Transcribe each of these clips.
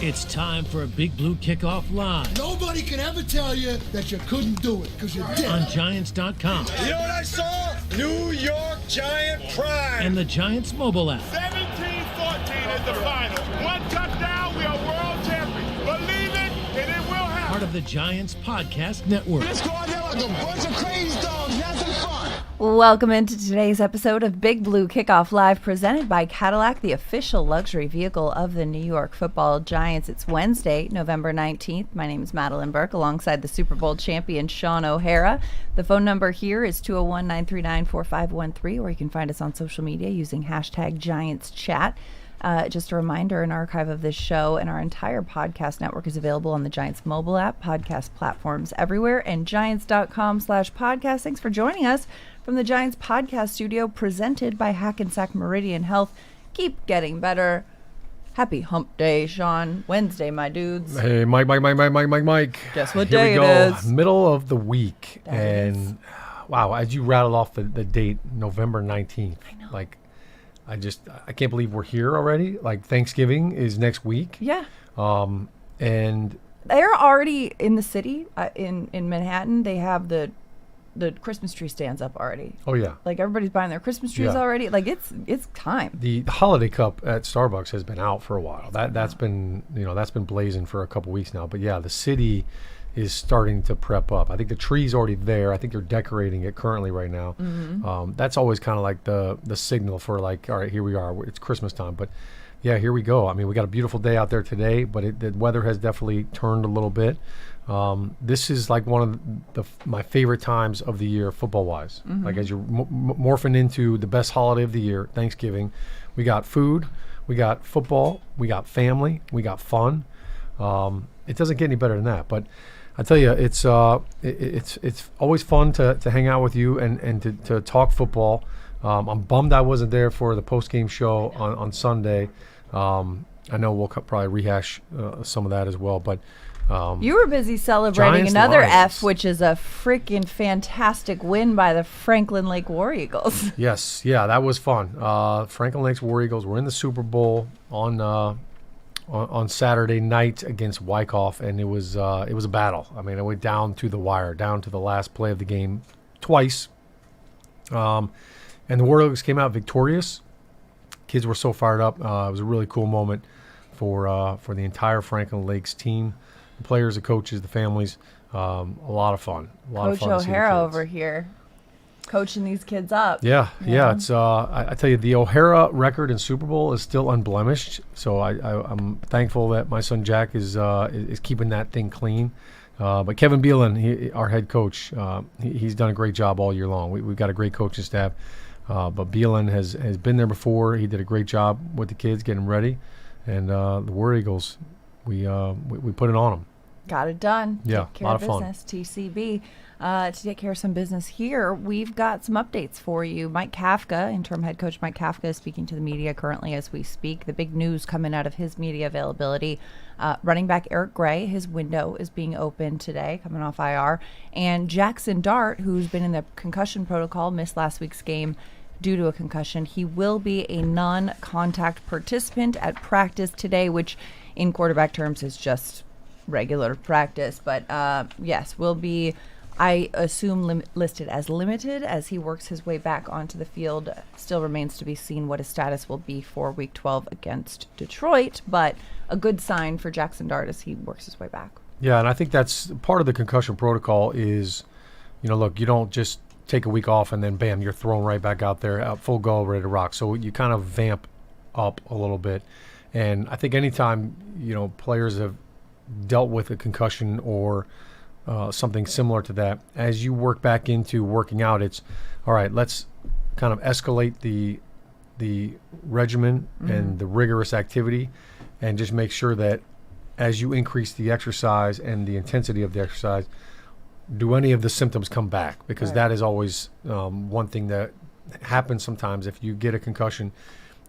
It's time for a Big Blue Kickoff Live. Nobody can ever tell you that you couldn't do it, because you did. On Giants.com. You know what I saw? New York Giant pride. And the Giants mobile app. 17-14 is the final. One touchdown, we are world champions. Believe it, and it will happen. Part of the Giants Podcast Network. Let's go out there like a bunch of crazy dogs. Have some fun. Welcome into today's episode of Big Blue Kickoff Live, presented by Cadillac, the official luxury vehicle of the New York Football Giants. It's Wednesday, November 19th. My name is Madelyn Burke, alongside the Super Bowl champion Shaun O'Hara. The phone number here is 201-939-4513, or you can find us on social media using hashtag GiantsChat. Just a reminder, an archive of this show and our entire podcast network is available on the Giants mobile app, podcast platforms everywhere, and giants.com/podcast. Thanks for joining us from the Giants podcast studio, presented by Hackensack Meridian Health. Keep getting better. Happy hump day, Shaun. Wednesday, my dudes. Hey, Mike. Guess what Here day we go. it is. Middle of the week. That and is. Wow, as you rattled off the date, November 19th. I know. Like, I can't believe we're here already. Like, Thanksgiving is next week. Yeah. And They're already in the city, in Manhattan. They have the Christmas tree stands up already. oh yeah, Like, everybody's buying their Christmas trees Yeah. already. Like, it's time. the holiday cup at Starbucks has been out for a while. That's been blazing for a couple weeks now. But yeah, the city is starting to prep up. I think the tree's already there. I think they're decorating it currently right now. That's always kind of like the signal for, like, all right, here we are. It's Christmas time. But yeah, here we go. I mean, we got a beautiful day out there today, but the weather has definitely turned a little bit. This is like one of my favorite times of the year, football-wise. Like, as you're morphing into the best holiday of the year, Thanksgiving, we got food, we got football, we got family, we got fun. It doesn't get any better than that. But I tell you, it's always fun to hang out with you and to talk football. I'm bummed I wasn't there for the post-game show on Sunday. I know we'll probably rehash some of that as well, but You were busy celebrating Giants another Lions. F, which is a freaking fantastic win by the Franklin Lake War Eagles. yes, yeah, that was fun. Franklin Lakes War Eagles were in the Super Bowl on Saturday night against Wyckoff, and it was a battle. I mean, it went down to the wire, down to the last play of the game twice. And the War Eagles came out victorious. Kids were so fired up. It was a really cool moment for the entire Franklin Lakes team, the players, the coaches, the families. A lot of fun. A lot of Coach fun to see the O'Hara kids. over here coaching these kids up. Yeah. It's I tell you, the O'Hara record in Super Bowl is still unblemished. So I'm thankful that my son Jack is keeping that thing clean. But Kevin Beelan, our head coach, he's done a great job all year long. We've got a great coaching staff. But Beelan has been there before. He did a great job with the kids, getting them ready. And the War Eagles, we put it on them. Got it done. Yeah, Take care lot of fun. business, TCB. To take care of some business here, we've got some updates for you. Mike Kafka, interim head coach Mike Kafka, is speaking to the media currently as we speak. The big news coming out of his media availability, running back Eric Gray, his window is being opened today, coming off IR. And Jackson Dart, who's been in the concussion protocol, missed last week's game due to a concussion. He will be a non-contact participant at practice today, which in quarterback terms is just regular practice. But yes, will be, I assume, listed as limited as he works his way back onto the field. Still remains to be seen what his status will be for Week 12 against Detroit, but a good sign for Jackson Dart as he works his way back. Yeah, and I think that's part of the concussion protocol is, look, you don't just take a week off and then, bam, you're thrown right back out there, out full go, ready to rock. So you kind of vamp up a little bit. And I think anytime, players have dealt with a concussion or something similar to that, as you work back into working out, it's, all right, let's kind of escalate the regimen and the rigorous activity and just make sure that as you increase the exercise and the intensity of the exercise, do any of the symptoms come back? Because that is always one thing that happens sometimes. If you get a concussion,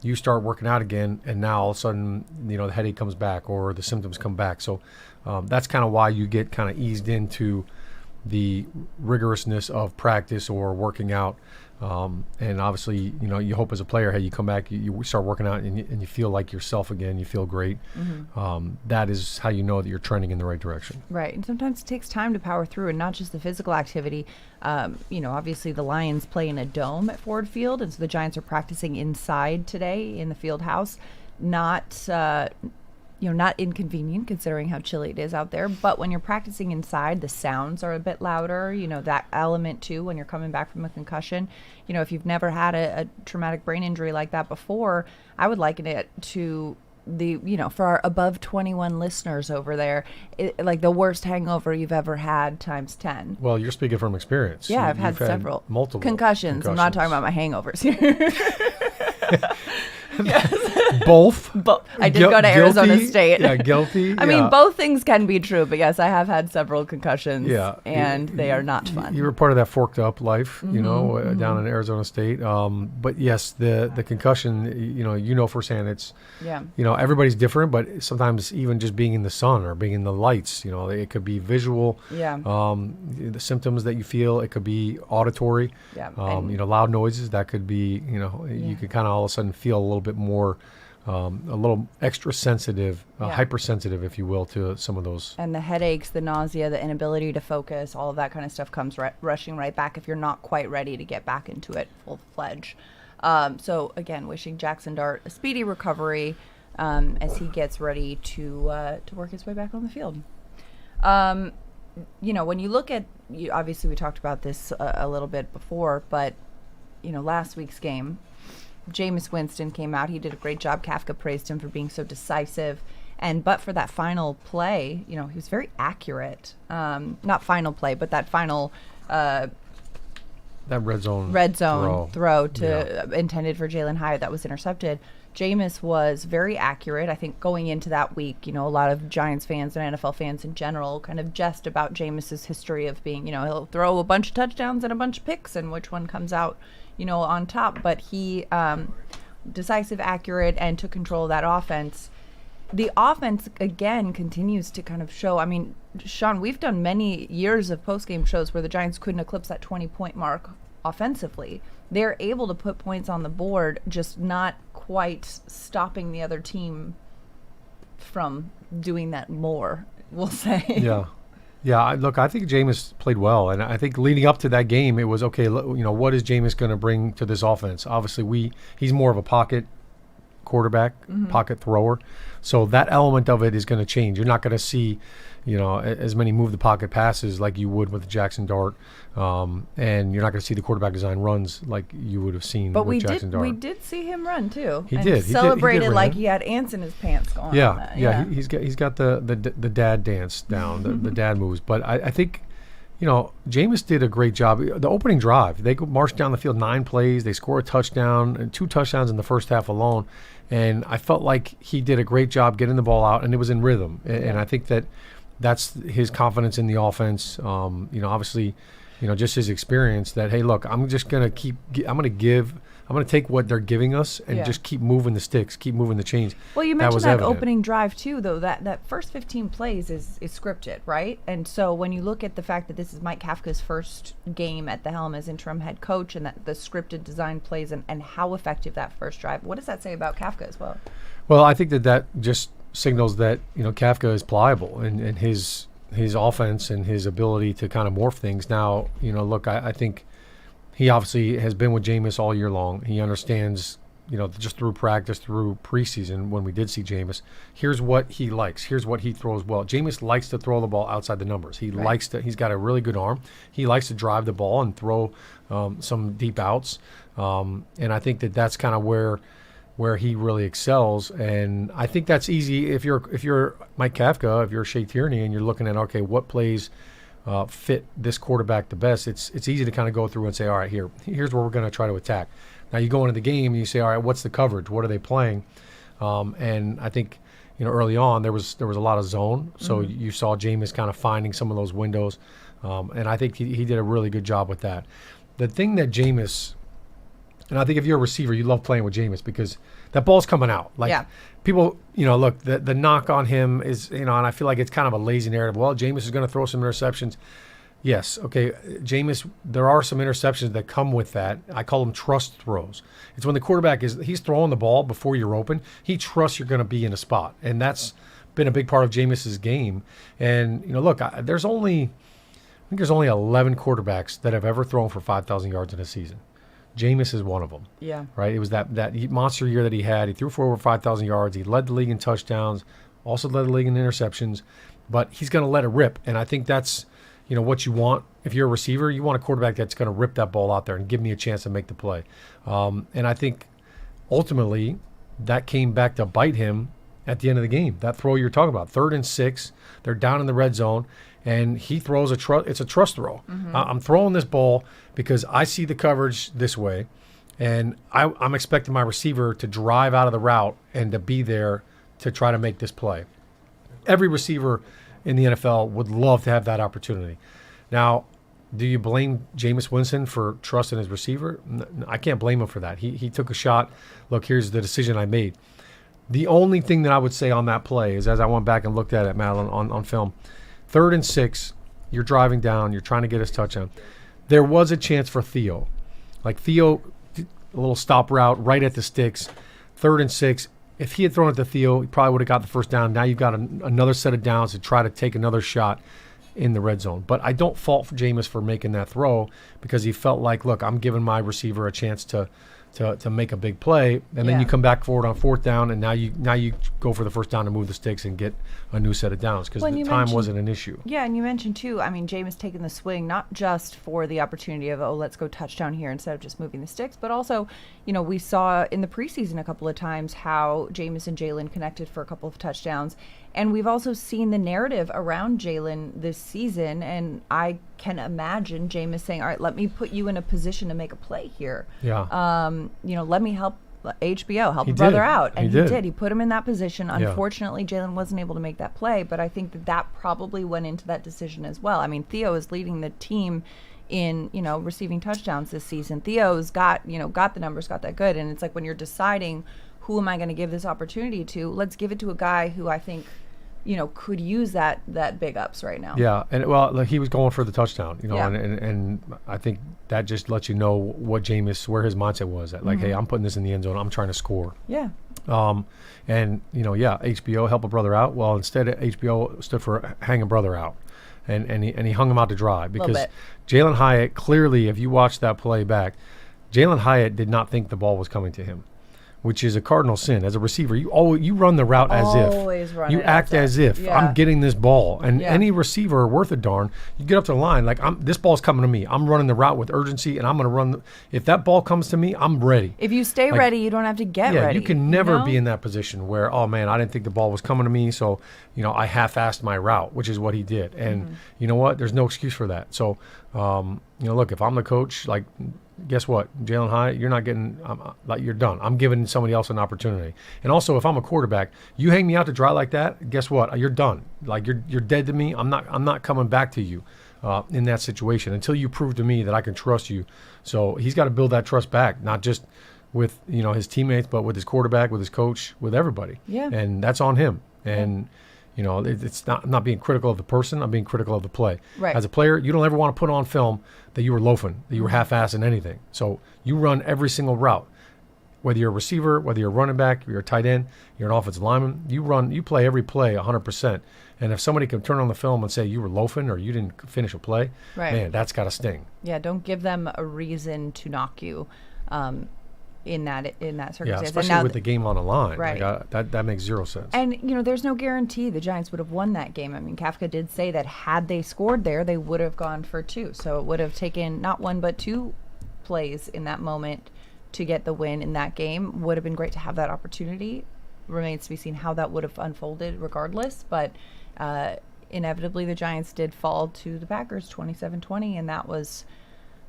you start working out again, and now all of a sudden, the headache comes back or the symptoms come back. So that's kind of why you get kind of eased into the rigorousness of practice or working out. And obviously, you hope as a player, hey, you come back, you start working out, and you feel like yourself again. You feel great. That is how you know that you're trending in the right direction. Right, and sometimes it takes time to power through, and not just the physical activity. Obviously the Lions play in a dome at Ford Field, and so the Giants are practicing inside today in the field house. Not inconvenient considering how chilly it is out there. But when you're practicing inside, the sounds are a bit louder. That element too, when you're coming back from a concussion. If you've never had a traumatic brain injury like that before, I would liken it to for our above 21 listeners over there, like the worst hangover you've ever had times 10. Well, you're speaking from experience. Yeah, I've had several. Multiple concussions. I'm not talking about my hangovers here. Yes. Both. I did go to Arizona Guilty. State. Yeah, guilty. I mean, both things can be true, but yes, I have had several concussions. Yeah, and they are not fun. You were part of that forked up life, down in Arizona State. But yes, the concussion, firsthand. It's everybody's different, but sometimes even just being in the sun or being in the lights, it could be visual. Yeah. The symptoms that you feel, it could be auditory. Yeah. Loud noises that could be, you could kind of all of a sudden feel a little bit more, a little extra sensitive, hypersensitive, if you will, to some of those. And the headaches, the nausea, the inability to focus, all of that kind of stuff comes rushing right back if you're not quite ready to get back into it full-fledged. So again, wishing Jackson Dart a speedy recovery as he gets ready to work his way back on the field. When you look at, obviously we talked about this a little bit before, but last week's game, Jameis Winston came out. He did a great job. Kafka praised him for being so decisive. But for that final play, he was very accurate. Not final play, but that final that red zone throw intended for Jalen Hyatt that was intercepted. Jameis was very accurate. I think going into that week, a lot of Giants fans and NFL fans in general kind of jest about Jameis's history of being, he'll throw a bunch of touchdowns and a bunch of picks, and which one comes out on top. But he decisive, accurate, and took control of that offense. The offense, again, continues to kind of show. I mean, Shaun, we've done many years of post-game shows where the Giants couldn't eclipse that 20-point mark offensively. They're able to put points on the board, just not quite stopping the other team from doing that more, we'll say. Yeah, look, I think Jameis played well, and I think leading up to that game, it was okay. What is Jameis going to bring to this offense? Obviously, he's more of a pocket quarterback, pocket thrower, so that element of it is going to change. You're not going to see, as many move the pocket passes like you would with Jackson Dart, and you're not going to see the quarterback design runs like you would have seen with Jackson Dart. We did see him run too. He did. Celebrated like he had ants in his pants going on. Yeah. He's got the dad dance down, the dad moves. But I think, Jameis did a great job. The opening drive, they marched down the field 9 plays. They score a touchdown and 2 touchdowns in the first half alone. And I felt like he did a great job getting the ball out, and it was in rhythm. And I think that's his confidence in the offense. Obviously, just his experience that, hey, look, I'm going to take what they're giving us and just keep moving the sticks, keep moving the chains. Well, you mentioned that opening drive too, though. That first 15 plays is scripted, right? And so when you look at the fact that this is Mike Kafka's first game at the helm as interim head coach, and that the scripted design plays and how effective that first drive, what does that say about Kafka as well? Well, I think that just signals that Kafka is pliable and his offense and his ability to kind of morph things. Now, look, I think he obviously has been with Jameis all year long. He understands, just through practice, through preseason, when we did see Jameis, here's what he likes. Here's what he throws well. Jameis likes to throw the ball outside the numbers. He likes to. He's got a really good arm. He likes to drive the ball and throw some deep outs. And I think that's kind of where he really excels. And I think that's easy if you're Mike Kafka, if you're Shea Tierney, and you're looking at, okay, what plays fit this quarterback the best. It's easy to kind of go through and say, all right, here's where we're going to try to attack. Now you go into the game and you say, all right, what's the coverage? What are they playing? And I think early on there was a lot of zone, so you saw Jameis kind of finding some of those windows, and I think he did a really good job with that. The thing that Jameis, and I think if you're a receiver, you love playing with Jameis because that ball's coming out. People, look, the knock on him is, and I feel like it's kind of a lazy narrative. Well, Jameis is going to throw some interceptions. Yes. Okay. Jameis, there are some interceptions that come with that. I call them trust throws. It's when the quarterback he's throwing the ball before you're open. He trusts you're going to be in a spot. And that's been a big part of Jameis's game. And, look, there's only 11 quarterbacks that have ever thrown for 5,000 yards in a season. Jameis is one of them. Yeah. Right? It was that monster year that he had. He threw for over 5,000 yards. He led the league in touchdowns, also led the league in interceptions. But he's going to let it rip. And I think that's, what you want. If you're a receiver, you want a quarterback that's going to rip that ball out there and give me a chance to make the play. And I think ultimately that came back to bite him at the end of the game. That throw you're talking about, 3rd and 6, they're down in the red zone, and he throws it's a trust throw. Mm-hmm. I'm throwing this ball because I see the coverage this way, and I'm expecting my receiver to drive out of the route and to be there to try to make this play. Every receiver in the NFL would love to have that opportunity. Now, do you blame Jameis Winston for trusting his receiver? I can't blame him for that. He took a shot. Look, here's the decision I made. The only thing that I would say on that play is, as I went back and looked at it, Madelyn, on film, 3rd and 6, you're driving down, you're trying to get his touchdown. There was a chance for Theo. Like Theo, a little stop route right at the sticks, 3rd and 6. If he had thrown it to Theo, he probably would have got the first down. Now you've got another set of downs to try to take another shot in the red zone. But I don't fault Jameis for making that throw because he felt like, look, I'm giving my receiver a chance to make a big play, and then you come back forward on 4th down, and now you go for the first down to move the sticks and get a new set of downs because the time wasn't an issue. Yeah, and you mentioned too, Jameis taking the swing, not just for the opportunity of, let's go touchdown here instead of just moving the sticks, but also, we saw in the preseason a couple of times how Jameis and Jalen connected for a couple of touchdowns. And we've also seen the narrative around Jalen this season, and I can imagine Jameis saying, all right, let me put you in a position to make a play here. Yeah. Let me help help a brother out. And he did. He put him in that position. Unfortunately, Jalen wasn't able to make that play, but I think that probably went into that decision as well. Theo is leading the team in, receiving touchdowns this season. Theo's got the numbers, got that good. And it's like when you're deciding who am I going to give this opportunity to, let's give it to a guy who I think could use that big ups right now. Yeah, and he was going for the touchdown, and I think that just lets you know where his mindset was at. Like, hey, I'm putting this in the end zone. I'm trying to score. Yeah. HBO, help a brother out. Well, instead HBO stood for hang a brother out. And he hung him out to dry because Jalen Hyatt, clearly, if you watch that play back, Jalen Hyatt did not think the ball was coming to him, which is a cardinal sin. As a receiver, you run the route as if. You act as if I'm getting this ball. And any receiver worth a darn, you get up to the line, like this ball's coming to me. I'm running the route with urgency, and I'm going to run. If that ball comes to me, I'm ready. If you stay ready, you don't have to get ready. Yeah, you can never be in that position where, oh, man, I didn't think the ball was coming to me, so, I half-assed my route, which is what he did. And you know what? There's no excuse for that. So, look, if I'm the coach, like, guess what, Jalen Hyatt, you're not getting, you're done. I'm giving somebody else an opportunity. And also, if I'm a quarterback, you hang me out to dry like that, guess what? You're done. Like you're dead to me. I'm not coming back to you in that situation until you prove to me that I can trust you. So he's got to build that trust back, not just with his teammates, but with his quarterback, with his coach, with everybody. Yeah. And that's on him. And it's not, I'm not being critical of the person. I'm being critical of the play. Right. As a player, you don't ever want to put on film that you were loafing, that you were half-assing anything. So you run every single route. Whether you're a receiver, whether you're a running back, you're a tight end, you're an offensive lineman, you play every play 100%. And if somebody can turn on the film and say you were loafing or you didn't finish a play, man, that's got to sting. Yeah, don't give them a reason to knock you. In that circumstance. Yeah, especially with the game on the line. Right. Like, that makes zero sense. And, there's no guarantee the Giants would have won that game. Kafka did say that had they scored there, they would have gone for 2. So it would have taken not 1 but 2 plays in that moment to get the win in that game. Would have been great to have that opportunity. Remains to be seen how that would have unfolded regardless. But inevitably the Giants did fall to the Packers 27-20, and that was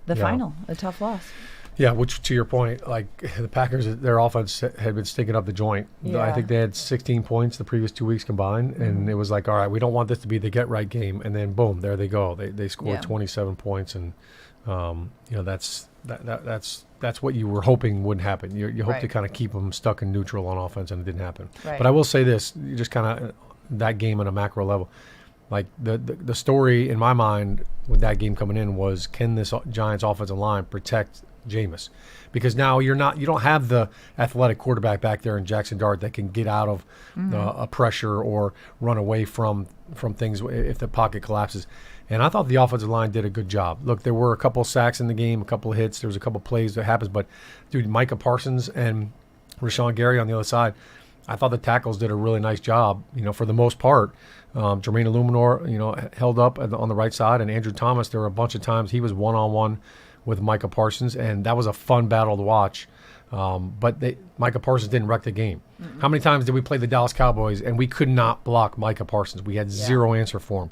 the final, a tough loss. Yeah, which to your point, like the Packers, their offense had been sticking up the joint. Yeah. I think they had 16 points the previous 2 weeks combined, and it was like, all right, we don't want this to be the get-right game, and then boom, there they go. They scored 27 points, and that's what you were hoping wouldn't happen. You hope to kind of keep them stuck in neutral on offense, and it didn't happen. Right. But I will say this, just kind of that game on a macro level. Like the story in my mind with that game coming in was, can this Giants offensive line protect Jameis? Because now you don't have the athletic quarterback back there in Jackson Dart that can get out of a pressure or run away from things if the pocket collapses. And I thought the offensive line did a good job. Look, there were a couple of sacks in the game, a couple of hits. There was a couple of plays that happens. But, dude, Micah Parsons and Rashawn Gary on the other side, I thought the tackles did a really nice job, for the most part. Jermaine Illuminor, held up on the right side. And Andrew Thomas, there were a bunch of times he was one-on-one with Micah Parsons, and that was a fun battle to watch. But Micah Parsons didn't wreck the game. Mm-hmm. How many times did we play the Dallas Cowboys and we could not block Micah Parsons? We had zero answer for him.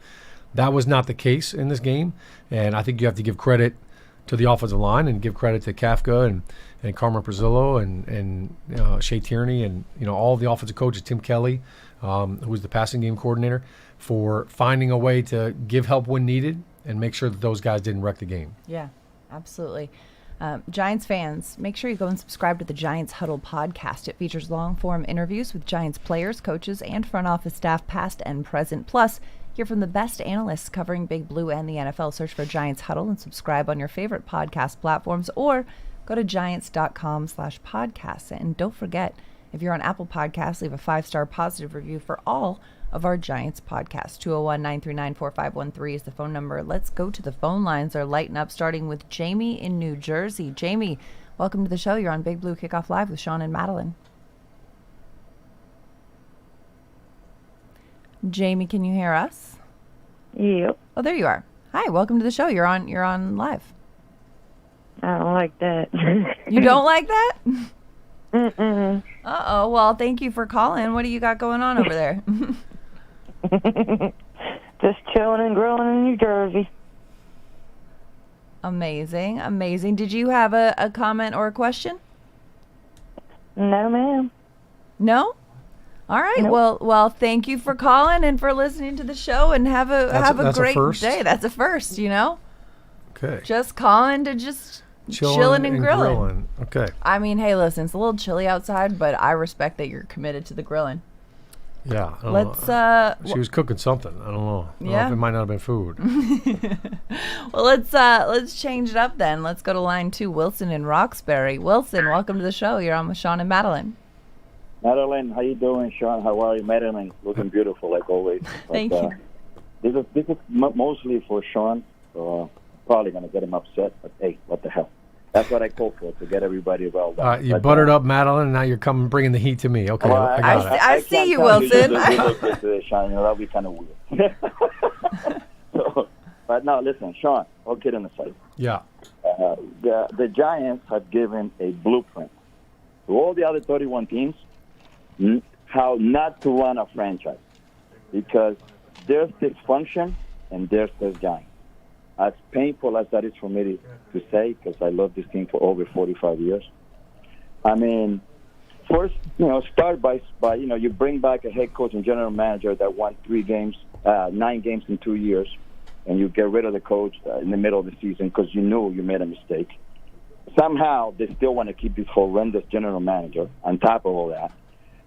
That was not the case in this game, and I think you have to give credit to the offensive line and give credit to Kafka and Carmen Prazzillo and Shea Tierney and all the offensive coaches, Tim Kelly, who was the passing game coordinator, for finding a way to give help when needed and make sure that those guys didn't wreck the game. Yeah, absolutely. Giants fans, make sure you go and subscribe to the Giants Huddle podcast. It features long-form interviews with Giants players, coaches, and front office staff, past and present. Plus, hear from the best analysts covering Big Blue and the NFL. Search for Giants Huddle and subscribe on your favorite podcast platforms, or go to giants.com/podcasts. And don't forget, if you're on Apple Podcasts, leave a 5-star positive review for all of our Giants podcasts. 201-939-4513 is the phone number. Let's go to the phone lines. They're lighting up, starting with Jamie in New Jersey. Jamie, welcome to the show. You're on Big Blue Kickoff Live with Shaun and Madelyn. Jamie, can you hear us? Yep. Oh, there you are. Hi, welcome to the show. You're on live. I don't like that. You don't like that? Mm-mm. Uh-oh. Well, thank you for calling. What do you got going on over there? Just chilling and grilling in New Jersey. Amazing. Did you have a comment or a question? No, ma'am. No? All right. Nope. Well, thank you for calling and for listening to the show, and have a great day. That's a first, Okay. Just calling to just chilling and grilling. Okay. I mean, hey, listen, it's a little chilly outside, but I respect that you're committed to the grilling. Yeah. She was cooking something. I don't know. I don't know if it might not have been food. Well, let's change it up then. Let's go to line 2, Wilson in Roxbury. Wilson, welcome to the show. You're on with Shaun and Madelyn. Madelyn, how you doing? Shaun, how are you? Madelyn, looking beautiful like always. Thank you. This is mostly for Shaun, so probably going to get him upset, but hey, what the hell? That's what I call for, to get everybody riled up. You buttered up Madelyn, and now you're bringing the heat to me. Okay, well, I got it. I see you, Wilson. Shaun, that'll be kind of weird. But no, listen, Shaun, all kidding aside. Yeah. The Giants have given a blueprint to all the other 31 teams how not to run a franchise, because there's dysfunction and there's the Giants. As painful as that is for me to say, because I love this team for over 45 years. I mean, first, start by you bring back a head coach and general manager that won 9 games in 2 years, and you get rid of the coach in the middle of the season because you knew you made a mistake. Somehow, they still want to keep this horrendous general manager on top of all that.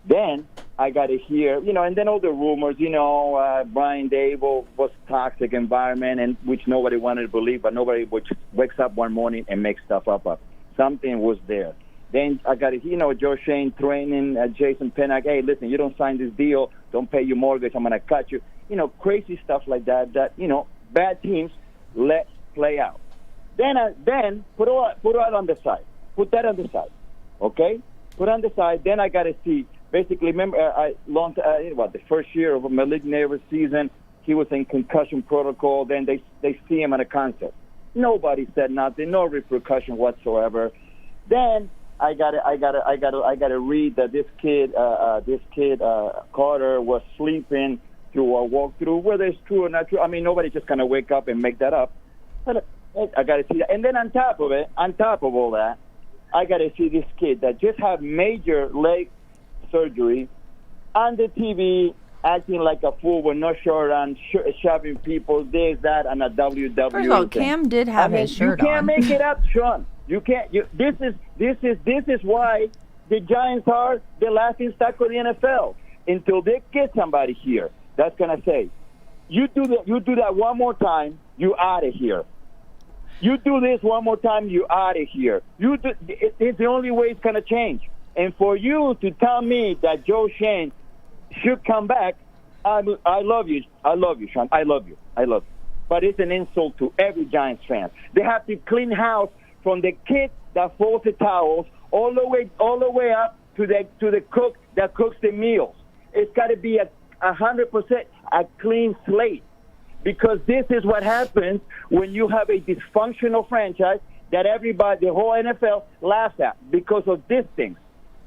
Then I got to hear, and then all the rumors, Brian Dable was toxic environment, and which nobody wanted to believe, but nobody wakes up one morning and makes stuff up. Something was there. Then I got to hear, Joe Shane threatening Jason Pinnock, hey, listen, you don't sign this deal, don't pay your mortgage, I'm going to cut you. Crazy stuff like that, bad teams let play out. Then put that on the side. Put that on the side, okay? Put on the side. Then I got to see. Basically, remember, the first year of a Madelyn season, he was in concussion protocol. Then they see him at a concert. Nobody said nothing, no repercussion whatsoever. Then I gotta read that this kid Carter was sleeping through a walkthrough. Whether it's true or not true, I mean, nobody just kind of wake up and make that up. But I gotta see that. And then on top of all that, I gotta see this kid that just had major leg surgery on the TV, acting like a fool with no shirt on, shoving people, this, that, and a WWE. First of all, Cam did have his shirt on. You can't make it up, Shaun. You can't. This is why the Giants are the laughing stock of the NFL. Until they get somebody here that's gonna say, You do that one more time, you out of here. You do this one more time, you out of here. It's the only way it's gonna change. And for you to tell me that Joe Shane should come back, I love you. I love you, Shaun. I love you. But it's an insult to every Giants fan. They have to clean house from the kid that folds the towels all the way up to the cook that cooks the meals. It's got to be 100% a clean slate, because this is what happens when you have a dysfunctional franchise that everybody, the whole NFL, laughs at because of these things.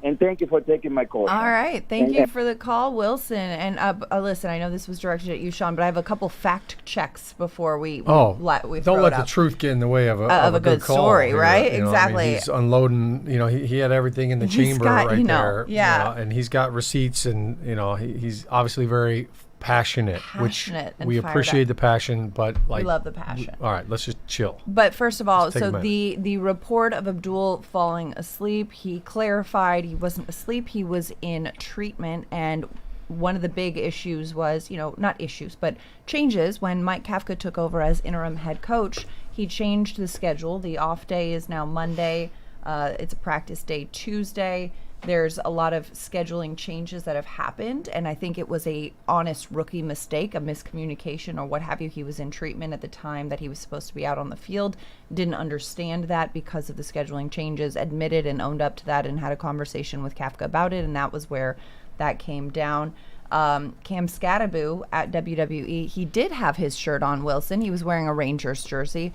And thank you for taking my call. All right. Thank you for the call, Wilson. And listen, I know this was directed at you, Shaun, but I have a couple fact checks before we don't let the truth get in the way of a good call story, here. right? You know, Exactly. I mean, he's unloading. You know, he had everything in the chamber right there. Yeah. You know, and he's got receipts, and you know, he's obviously very passionate, which we appreciate the passion, but like we love the passion. All right, let's just chill. But first of all, so the report of Abdul falling asleep, he clarified he wasn't asleep, he was in treatment. And one of the big issues was, not issues, but changes when Mike Kafka took over as interim head coach. He changed the schedule. The off day is now Monday. It's a practice day Tuesday. There's a lot of scheduling changes that have happened, and I think it was a honest rookie mistake, a miscommunication or what have you. He was in treatment at the time that he was supposed to be out on the field, didn't understand that because of the scheduling changes, admitted and owned up to that, and had a conversation with Kafka about it, and that was where that came down. Cam Scadaboo at WWE, he did have his shirt on, Wilson. He was wearing a Rangers jersey.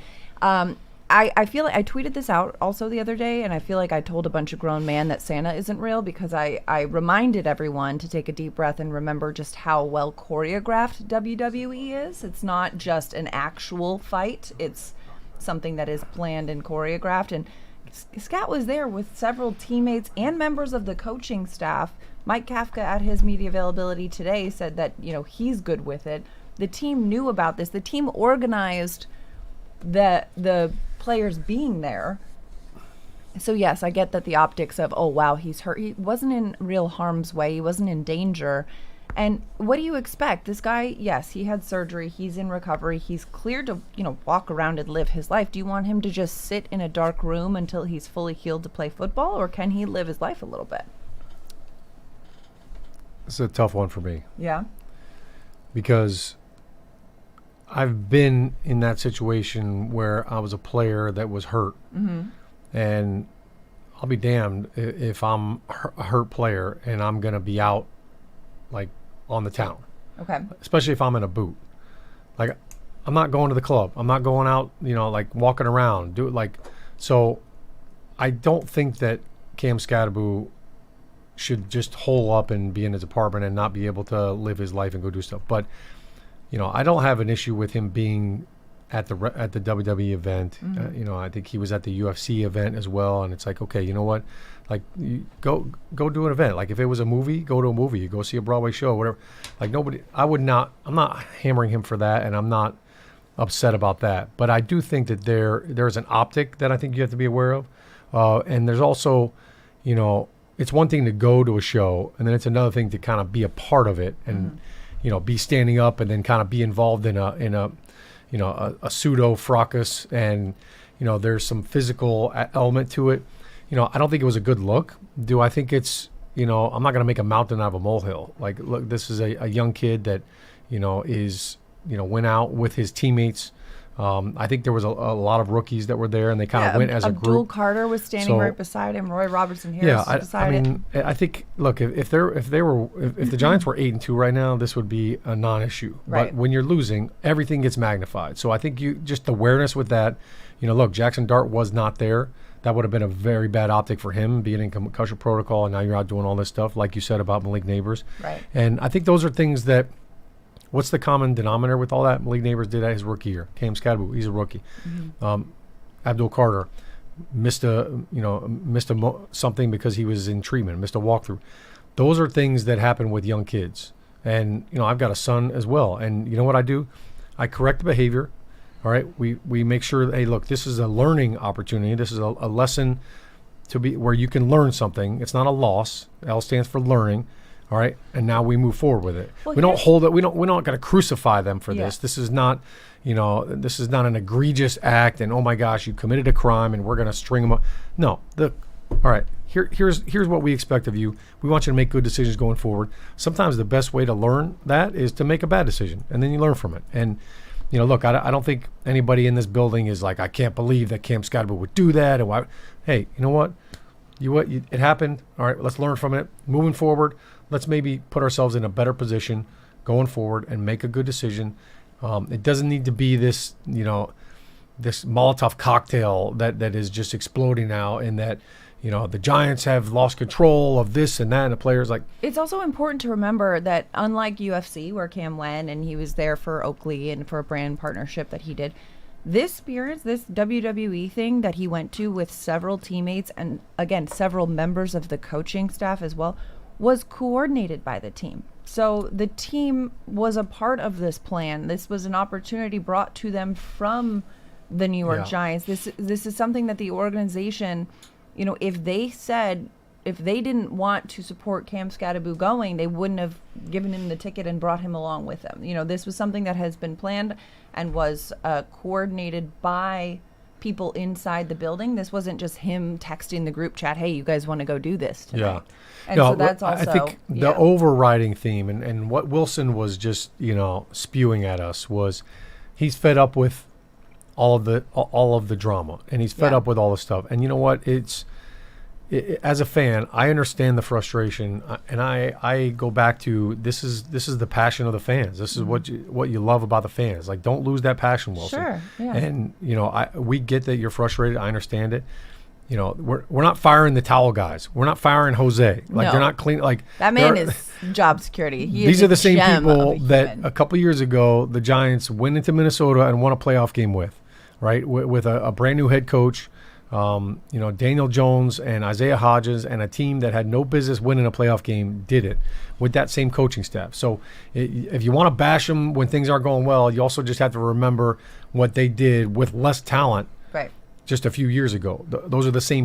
I feel like I tweeted this out also the other day, and I feel like I told a bunch of grown men that Santa isn't real, because I reminded everyone to take a deep breath and remember just how well choreographed WWE is. It's not just an actual fight. It's something that is planned and choreographed. And Scott was there with several teammates and members of the coaching staff. Mike Kafka at his media availability today said that, he's good with it. The team knew about this. The team organized the players being there. So yes, I get that the optics of, oh wow, he's hurt. He wasn't in real harm's way. He wasn't in danger. And what do you expect? This guy, yes, he had surgery. He's in recovery. He's cleared to, walk around and live his life. Do you want him to just sit in a dark room until he's fully healed to play football, or can he live his life a little bit? It's a tough one for me. Yeah. Because I've been in that situation where I was a player that was hurt. Mm-hmm. And I'll be damned if I'm a hurt player and I'm going to be out, like, on the town. Okay. Especially if I'm in a boot. Like, I'm not going to the club. I'm not going out, like, walking around. So I don't think that Cam Scadaboo should just hole up and be in his apartment and not be able to live his life and go do stuff. But I don't have an issue with him being at the WWE event. Mm-hmm. I think he was at the UFC event as well, and it's like, okay, you know what? Like, you go do an event. Like, if it was a movie, go to a movie. You go see a Broadway show, whatever. Like, I'm not hammering him for that, and I'm not upset about that. But I do think that there's an optic that I think you have to be aware of. And there's also, it's one thing to go to a show, and then it's another thing to kind of be a part of it and, be standing up and then kind of be involved in a pseudo fracas, and there's some physical element to it. I don't think it was a good look. Do I think it's I'm not going to make a mountain out of a molehill. Like, look, this is a young kid that is went out with his teammates. I think there was a lot of rookies that were there, and they kind of went as a group. Abdul Carter was standing right beside him. Roy Robertson Harris beside him. I think, look, if the Giants were 8-2 right now, this would be a non-issue. Right. But when you're losing, everything gets magnified. So I think just awareness with that. Look, Jackson Dart was not there. That would have been a very bad optic for him, being in concussion protocol, and now you're out doing all this stuff, like you said about Malik Neighbors. Right. And I think those are things that. What's the common denominator with all that? Malik Neighbors did that his rookie year. Cam Scadaboo, he's a rookie. Mm-hmm. Abdul Carter missed something because he was in treatment, missed a walkthrough. Those are things that happen with young kids. And I've got a son as well. And you know what I do? I correct the behavior. All right, we make sure. Hey, look, this is a learning opportunity. This is a lesson to be where you can learn something. It's not a loss. L stands for learning. All right, and now we move forward with it. Well, We don't hold it. We're not going to crucify them for Yeah. this. This is not, this is not an egregious act. And oh my gosh, you committed a crime, and we're going to string them up. No, all right. Here's what we expect of you. We want you to make good decisions going forward. Sometimes the best way to learn that is to make a bad decision, and then you learn from it. And look, I don't think anybody in this building is like, I can't believe that Cam Scotty would do that. And why? Hey, you know what? It happened. All right, let's learn from it. Moving forward, let's maybe put ourselves in a better position going forward and make a good decision. It doesn't need to be this, this Molotov cocktail that is just exploding now, and that, the Giants have lost control of this and that, and the players like. It's also important to remember that unlike UFC, where Cam went and he was there for Oakley and for a brand partnership that he did, this WWE thing that he went to with several teammates and, again, several members of the coaching staff as well, was coordinated by the team. So the team was a part of this plan. This was an opportunity brought to them from the New York Giants. This is something that the organization, if they didn't want to support Cam Scadaboo going, they wouldn't have given him the ticket and brought him along with them. This was something that has been planned and was coordinated by people inside the building. This wasn't just him texting the group chat, hey, you guys want to go do this tonight? Yeah. And so that's also, I think the overriding theme and what Wilson was just, spewing at us was he's fed up with all of the drama, and he's fed up with all the stuff. And you know what? As a fan, I understand the frustration, and I go back to this is the passion of the fans. This is what you love about the fans. Like, don't lose that passion, Wilson. Sure. Yeah. And we get that you're frustrated. I understand it. We're not firing the towel guys. We're not firing Jose. Like, they're not clean. Like, that man is job security. These are the same people that a couple years ago the Giants went into Minnesota and won a playoff game with, right? With a brand new head coach. Daniel Jones and Isaiah Hodgins, and a team that had no business winning a playoff game did it with that same coaching staff. So if you want to bash them when things aren't going well, you also just have to remember what they did with less talent right just a few years ago. Those are the same